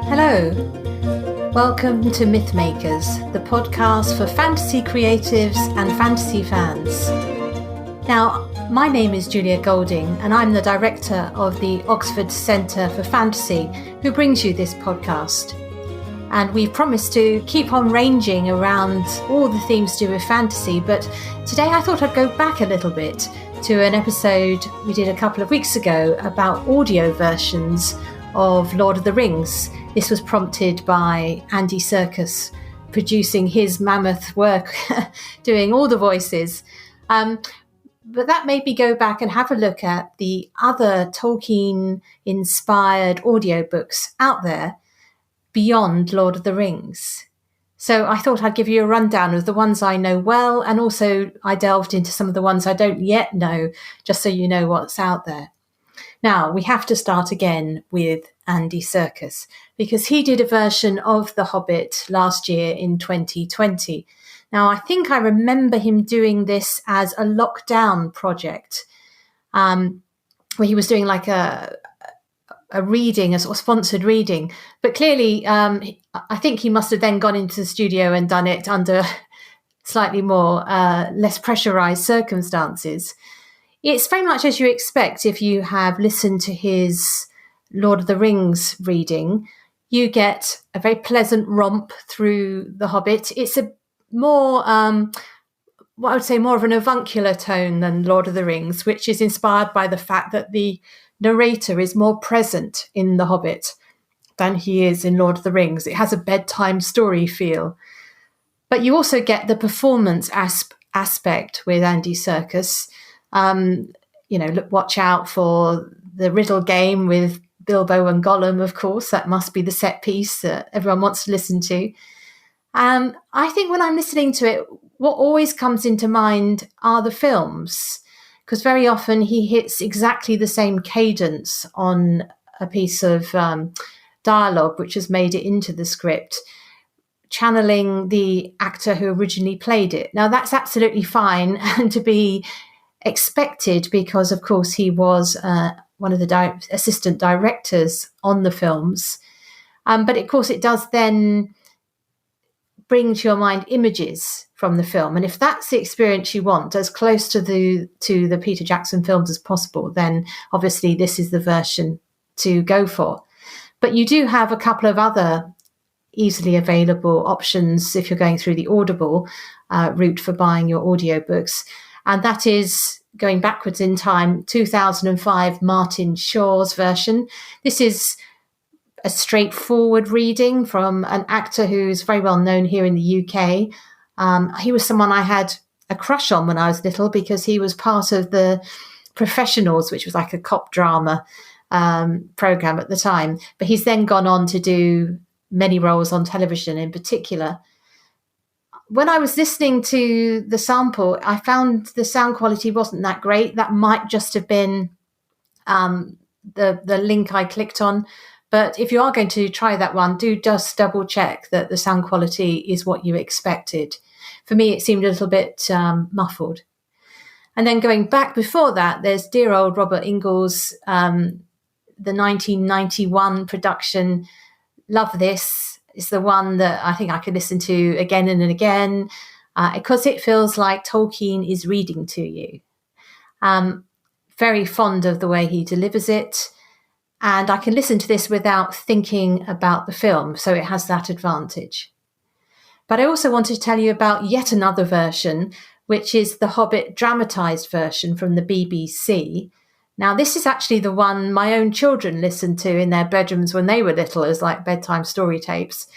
Hello, welcome to Mythmakers, the podcast for fantasy creatives and fantasy fans. Now, my name is Julia Golding and I'm the director of the Oxford Centre for Fantasy who brings you this podcast. And we've promised to keep on ranging around all the themes to do with fantasy, but today I thought I'd go back a little bit to an episode we did a couple of weeks ago about audio versions of Lord of the Rings. This was prompted by Andy Serkis producing his mammoth work, doing all the voices. But that made me go back and have a look at the other Tolkien-inspired audiobooks out there beyond Lord of the Rings. So I thought I'd give you a rundown of the ones I know well, and also I delved into some of the ones I don't yet know, just so you know what's out there. Now, we have to start again with Andy Serkis, because he did a version of The Hobbit last year in 2020. Now, I think I remember him doing this as a lockdown project, where he was doing like a reading, a sort of sponsored reading. But clearly, I think he must have then gone into the studio and done it under slightly more, less pressurized circumstances. It's very much as you expect if you have listened to his Lord of the Rings reading. You get a very pleasant romp through The Hobbit. It's a more, what I would say, more of an avuncular tone than Lord of the Rings, which is inspired by the fact that the narrator is more present in The Hobbit than he is in Lord of the Rings. It has a bedtime story feel. But you also get the performance aspect with Andy Serkis. Watch out for the riddle game with Bilbo and Gollum, of course. That must be the set piece that everyone wants to listen to. I think when I'm listening to it, what always comes into mind are the films, because very often he hits exactly the same cadence on a piece of dialogue which has made it into the script, channeling the actor who originally played it. Now, that's absolutely fine and to be expected because, of course, he was one of the assistant directors on the films. But, of course, it does then bring to your mind images from the film. And if that's the experience you want, as close to the Peter Jackson films as possible, then obviously this is the version to go for. But you do have a couple of other easily available options if you're going through the Audible route for buying your audiobooks. And that is, going backwards in time, 2005 Martin Shaw's version. This is a straightforward reading from an actor who's very well known here in the UK. He was someone I had a crush on when I was little because he was part of the Professionals, which was like a cop drama program at the time. But he's then gone on to do many roles on television in particular. When I was listening to the sample, I found the sound quality wasn't that great. That might just have been the link I clicked on. But if you are going to try that one, do just double check that the sound quality is what you expected. For me, it seemed a little bit muffled. And then going back before that, there's dear old Robert Ingall's the 1991 production. Love this. It's the one that I think I could listen to again and again because it feels like Tolkien is reading to you. Very fond of the way he delivers it. And I can listen to this without thinking about the film, so it has that advantage. But I also wanted to tell you about yet another version, which is the Hobbit Dramatized version from the BBC. Now, this is actually the one my own children listened to in their bedrooms when they were little as like bedtime story tapes.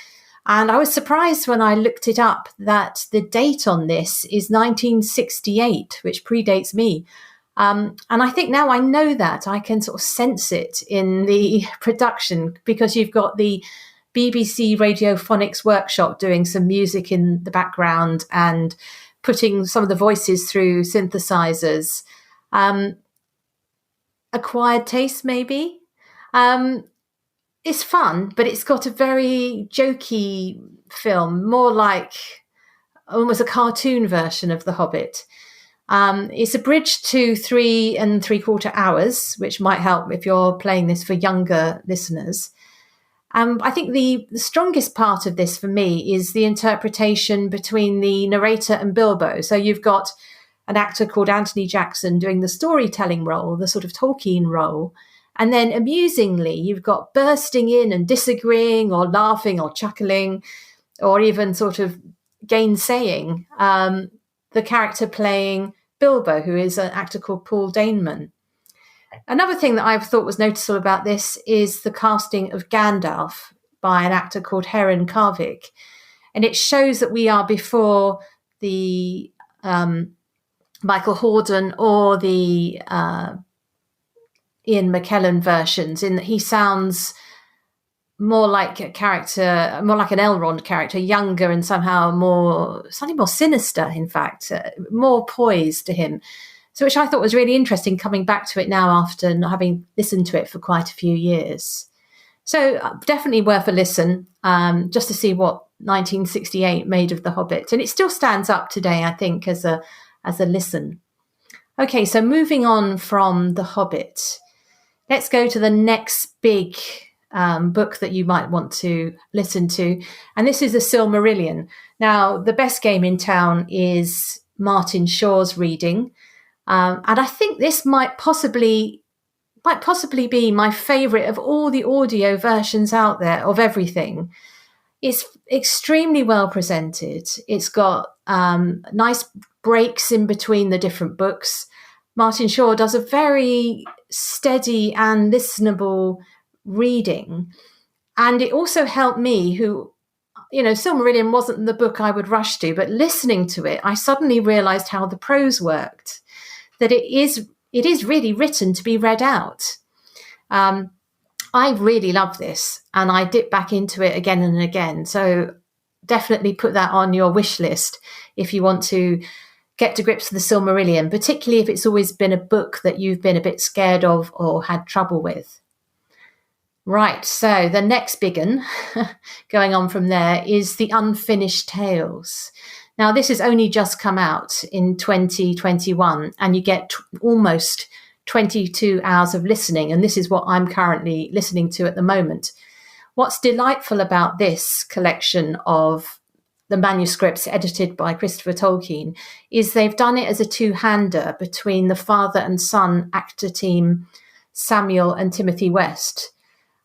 And I was surprised when I looked it up that the date on this is 1968, which predates me. And I think now I know that. I can sort of sense it in the production because you've got the BBC Radiophonics workshop doing some music in the background and putting some of the voices through synthesizers. Acquired taste, maybe. It's fun, but it's got a very jokey film, more like almost a cartoon version of The Hobbit. It's abridged to 3 3/4 hours, which might help if you're playing this for younger listeners. I think the strongest part of this for me is the interpretation between the narrator and Bilbo. So you've got an actor called Anthony Jackson doing the storytelling role, the sort of Tolkien role. And then amusingly, you've got bursting in and disagreeing or laughing or chuckling or even sort of gainsaying the character playing Bilbo, who is an actor called Paul Daneman. Another thing that I thought was noticeable about this is the casting of Gandalf by an actor called Heron Carvick. And it shows that we are before the Michael Hordern or the Ian McKellen versions, in that he sounds more like a character, more like an Elrond character, younger and somehow slightly more sinister, in fact, more poised to him. So which I thought was really interesting, coming back to it now after not having listened to it for quite a few years. So definitely worth a listen, just to see what 1968 made of The Hobbit. And it still stands up today, I think, as a listen. Okay, so moving on from The Hobbit, let's go to the next big book that you might want to listen to. And this is the Silmarillion. Now, the best game in town is Martin Shaw's reading. And I think this might possibly be my favourite of all the audio versions out there of everything. It's extremely well presented. It's got nice breaks in between the different books. Martin Shaw does a very steady and listenable reading. And it also helped me, who, Silmarillion wasn't the book I would rush to, but listening to it, I suddenly realised how the prose worked. That it is really written to be read out. I really love this, and I dip back into it again and again. So definitely put that on your wish list if you want to get to grips with the Silmarillion, particularly if it's always been a book that you've been a bit scared of or had trouble with. Right, so the next big one going on from there is The Unfinished Tales. Now, this has only just come out in 2021, and you get almost 22 hours of listening, and this is what I'm currently listening to at the moment. What's delightful about this collection of the manuscripts edited by Christopher Tolkien is they've done it as a two-hander between the father and son actor team, Samuel and Timothy West.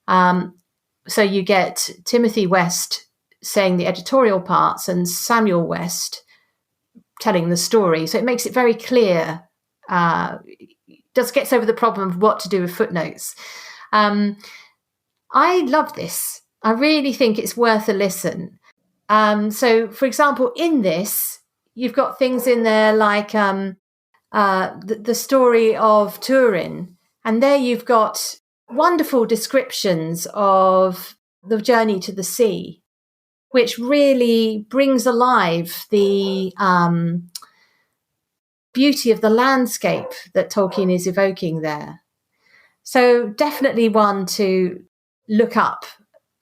So you get Timothy West saying the editorial parts and Samuel West telling the story. So it makes it very clear, just gets over the problem of what to do with footnotes. I love this. I really think it's worth a listen. So, for example, in this, you've got things in there like the story of Turin, and there you've got wonderful descriptions of the journey to the sea, which really brings alive the beauty of the landscape that Tolkien is evoking there. So definitely one to look up.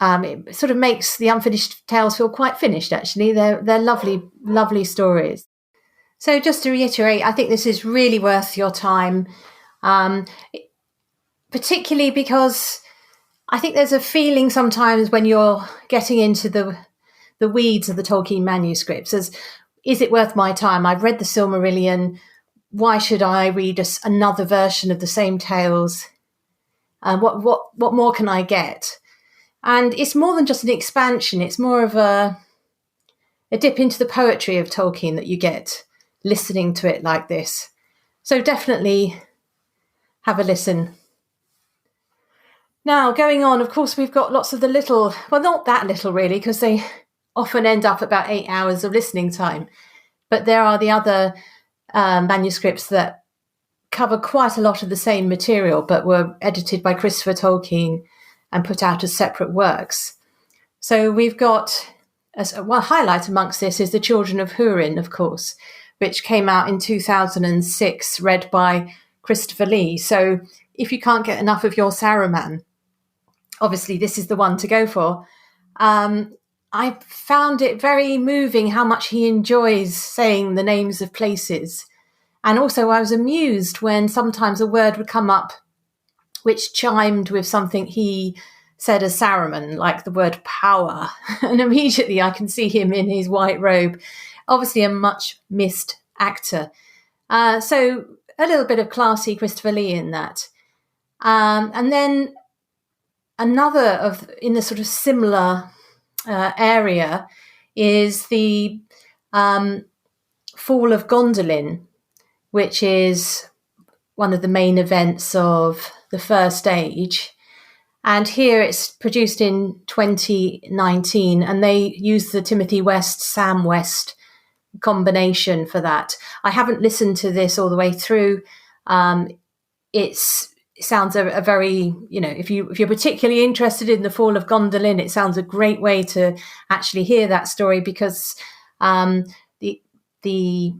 It sort of makes the Unfinished Tales feel quite finished, actually. They're lovely, lovely stories. So just to reiterate, I think this is really worth your time, particularly because I think there's a feeling sometimes when you're getting into the weeds of the Tolkien manuscripts as, is it worth my time? I've read the Silmarillion. Why should I read another version of the same tales? What more can I get? And it's more than just an expansion. It's more of a dip into the poetry of Tolkien that you get listening to it like this. So definitely have a listen. Now, going on, of course, we've got lots of the little, well, not that little really, because they often end up about 8 hours of listening time. But there are the other manuscripts that cover quite a lot of the same material, but were edited by Christopher Tolkien and put out as separate works. So we've got, one highlight amongst this is The Children of Húrin, of course, which came out in 2006, read by Christopher Lee. So if you can't get enough of your Saruman, obviously this is the one to go for. I found it very moving how much he enjoys saying the names of places. And also I was amused when sometimes a word would come up which chimed with something he said as Saruman, like the word power. And immediately I can see him in his white robe, obviously a much missed actor. So a little bit of classy Christopher Lee in that. And then another in the sort of similar area is the Fall of Gondolin, which is one of the main events of the First Age. And here it's produced in 2019, and they use the Timothy West, Sam West combination for that. I haven't listened to this all the way through. It sounds a very, if you're particularly interested in the Fall of Gondolin, it sounds a great way to actually hear that story, because the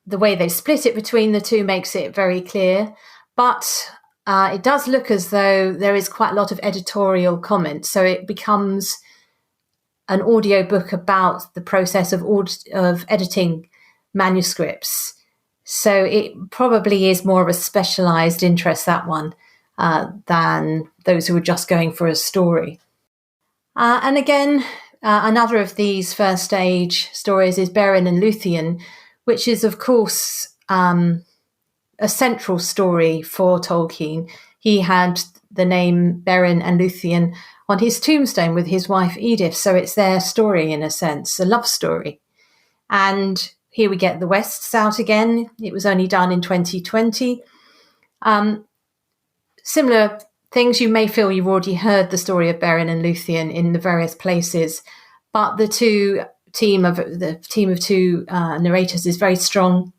way they split it between the two makes it very clear. But it does look as though there is quite a lot of editorial comment, so it becomes an audiobook about the process of editing manuscripts. So it probably is more of a specialised interest, that one, than those who are just going for a story. And again, another of these First Age stories is Beren and Luthien, which is, of course, a central story for Tolkien. He had the name Beren and Luthien on his tombstone with his wife Edith, so it's their story in a sense, a love story. And here we get the Wests out again. It was only done in 2020. Similar things, you may feel you've already heard the story of Beren and Luthien in the various places, but the team of two narrators is very strong.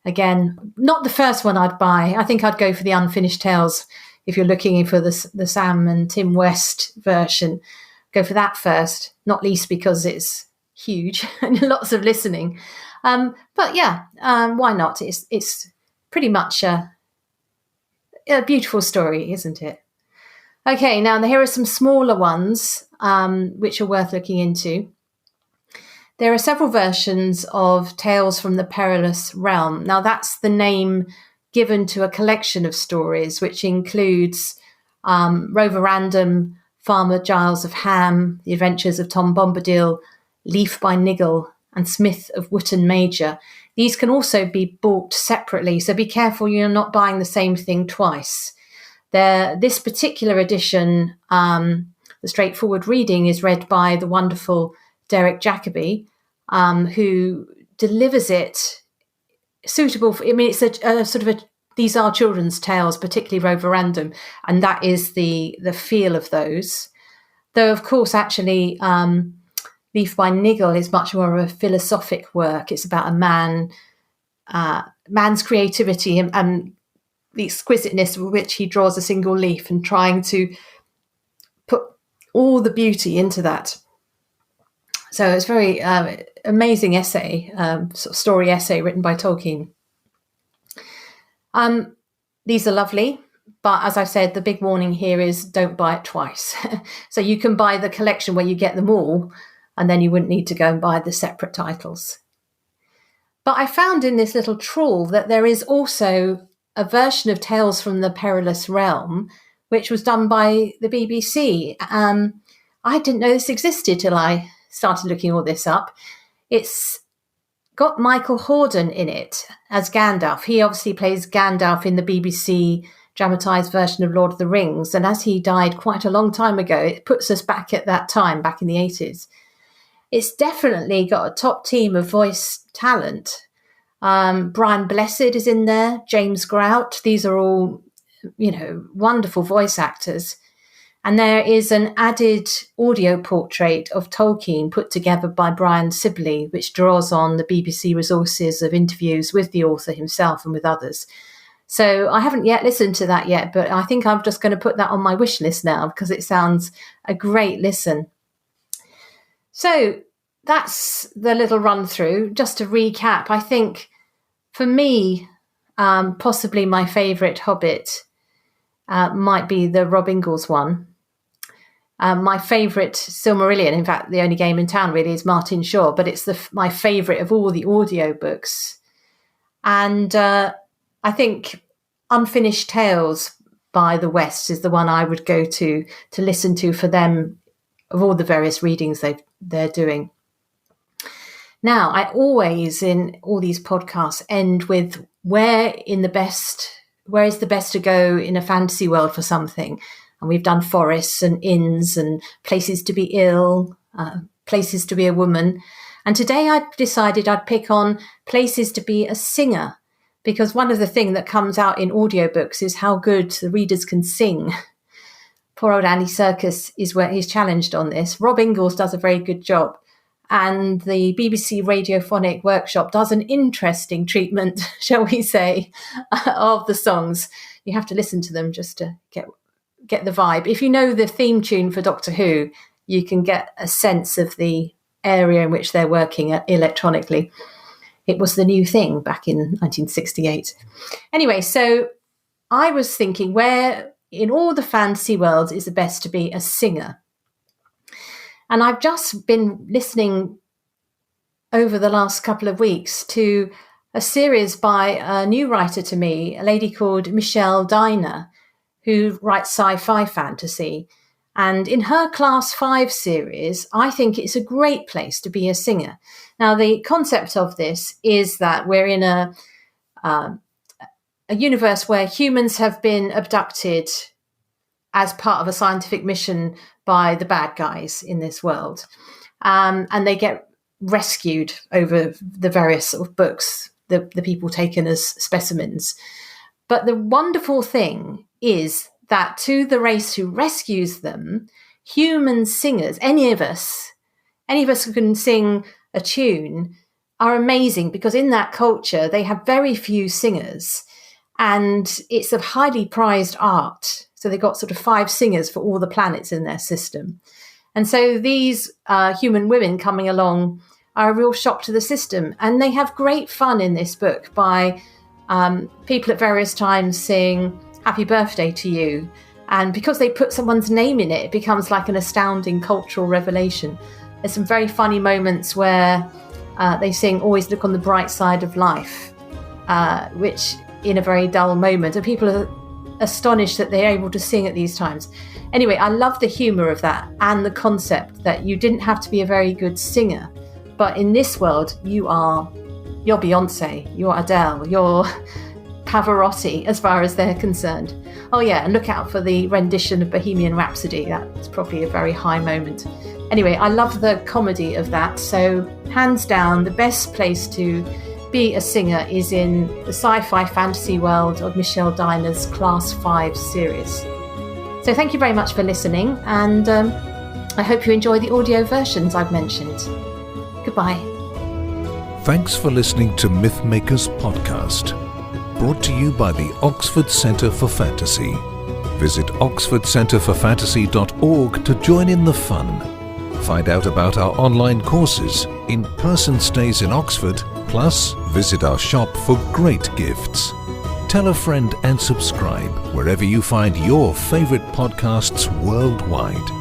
Again, not the first one I'd buy. I think I'd go for the Unfinished Tales. If you're looking for the Sam and Tim West version, go for that first, not least because it's huge and lots of listening. But yeah, why not? It's pretty much a beautiful story, isn't it? Okay, now here are some smaller ones which are worth looking into. There are several versions of Tales from the Perilous Realm. Now, that's the name given to a collection of stories, which includes Rover Random, Farmer Giles of Ham, The Adventures of Tom Bombadil, Leaf by Niggle, and Smith of Wootton Major. These can also be bought separately, so be careful you're not buying the same thing twice. This particular edition, the straightforward reading, is read by the wonderful Derek Jacobi, who delivers it suitable for, it's a sort of these are children's tales, particularly Rover Random, and that is the feel of those. Though, of course, actually, Leaf by Niggle is much more of a philosophic work. It's about a man's creativity and the exquisiteness with which he draws a single leaf and trying to put all the beauty into that. So it's very amazing essay, sort of story essay written by Tolkien. These are lovely, but as I said, the big warning here is don't buy it twice. So you can buy the collection where you get them all, and then you wouldn't need to go and buy the separate titles. But I found in this little trawl that there is also a version of Tales from the Perilous Realm, which was done by the BBC. I didn't know this existed till I started looking all this up. It's got Michael Hordern in it as Gandalf. He obviously plays Gandalf in the BBC dramatized version of Lord of the Rings. And as he died quite a long time ago, it puts us back at that time, back in the 80s. It's definitely got a top team of voice talent. Brian Blessed is in there, James Grout. These are all, wonderful voice actors. And there is an added audio portrait of Tolkien put together by Brian Sibley, which draws on the BBC resources of interviews with the author himself and with others. So I haven't yet listened to that yet, but I think I'm just going to put that on my wish list now because it sounds a great listen. So that's the little run through. Just to recap, I think for me, possibly my favourite Hobbit might be the Rob Ingalls one. My favourite Silmarillion, in fact, the only game in town really is Martin Shaw, but it's my favourite of all the audiobooks. And I think Unfinished Tales by the West is the one I would go to listen to for them of all the various readings they're doing. Now, I always, in all these podcasts, end with where is the best to go in a fantasy world for something. And we've done forests and inns and places to be ill, places to be a woman. And today I decided I'd pick on places to be a singer, because one of the things that comes out in audiobooks is how good the readers can sing. Poor old Andy Serkis is where he's challenged on this. Rob Ingalls does a very good job. And the BBC Radiophonic Workshop does an interesting treatment, shall we say, of the songs. You have to listen to them just to get the vibe. If you know the theme tune for Doctor Who, you can get a sense of the area in which they're working electronically. It was the new thing back in 1968. Anyway, so I was thinking, where in all the fantasy worlds is the best to be a singer? And I've just been listening over the last couple of weeks to a series by a new writer to me, a lady called Michelle Diner, who writes sci-fi fantasy. And in her Class 5 series, I think it's a great place to be a singer. Now, the concept of this is that we're in a universe where humans have been abducted as part of a scientific mission by the bad guys in this world. And they get rescued over the various sort of books, the people taken as specimens. But the wonderful thing is that to the race who rescues them, human singers, any of us who can sing a tune, are amazing, because in that culture, they have very few singers. And it's a highly prized art. So they've got sort of 5 singers for all the planets in their system. And so these human women coming along are a real shock to the system. And they have great fun in this book by people at various times saying, "Happy birthday to you." And because they put someone's name in it, it becomes like an astounding cultural revelation. There's some very funny moments where they sing "Always Look on the Bright Side of Life," which in a very dull moment. And people are astonished that they're able to sing at these times. Anyway, I love the humour of that and the concept that you didn't have to be a very good singer. But in this world, you're Beyonce, you're Adele, you're Pavarotti, as far as they're concerned. Oh yeah, and look out for the rendition of Bohemian Rhapsody. That's probably a very high moment. Anyway, I love the comedy of that. So hands down, the best place to be a singer is in the sci-fi fantasy world of Michelle Diner's Class 5 series. So thank you very much for listening, and I hope you enjoy the audio versions I've mentioned. Goodbye. Thanks for listening to Mythmakers podcast, brought to you by the Oxford Centre for Fantasy. Visit oxfordcenterforfantasy.org to join in the fun. Find out about our online courses, in-person stays in Oxford, plus visit our shop for great gifts. Tell a friend and subscribe wherever you find your favourite podcasts worldwide.